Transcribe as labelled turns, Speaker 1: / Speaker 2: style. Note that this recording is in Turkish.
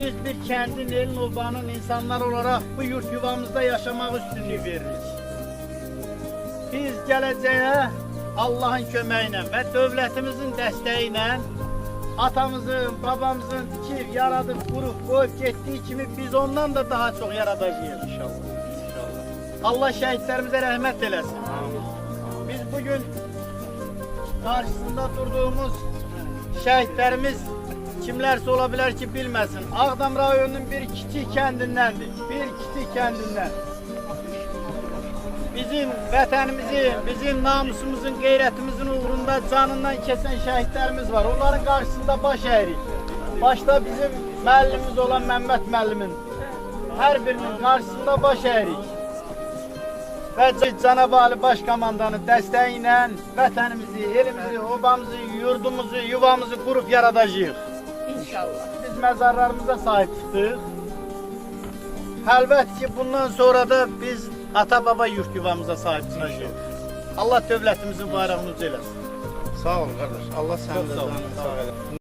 Speaker 1: Biz bir kendin, elin, obanın insanlar olarak bu yurt yuvamızda yaşamak üstünlüğü veririz. Biz geleceğe Allah'ın kömeğiyle ve devletimizin desteğiyle atamızın, babamızın ki yaradıp kurup koyup gittiği gibi biz ondan da daha çok yaratacağız inşallah. Allah şehitlerimize rahmet eylesin. Biz bugün karşısında durduğumuz şehitlerimiz kimlerse olabilir ki bilmesin. Ağdam rayonunun bir kiçik kendindendir. Bir kiçik kendinden. Bizim vatanımızı, bizim namusumuzun, gayretimizin uğrunda canından kesen şehitlerimiz var. Onların karşısında baş eğrik. Başta bizim müellimimiz olan Mehmet müellimin her birinin karşısında baş eğrik. Ve Cenab-ı Ali Başkomandanın desteğiyle vatanımızı, elimizi, obamızı, yurdumuzu, yuvamızı kurup yaratacağız.
Speaker 2: İnşallah.
Speaker 1: Biz mezarlarımıza sahip çıktık. Elbette ki bundan sonra da biz ata baba yurt yuvamıza sahip çıkacağız. Allah devletimizin bayrağını ucaylasın.
Speaker 3: Sağ ol kardeş. Allah senden
Speaker 1: Çok sağ ol.
Speaker 3: sağ ol.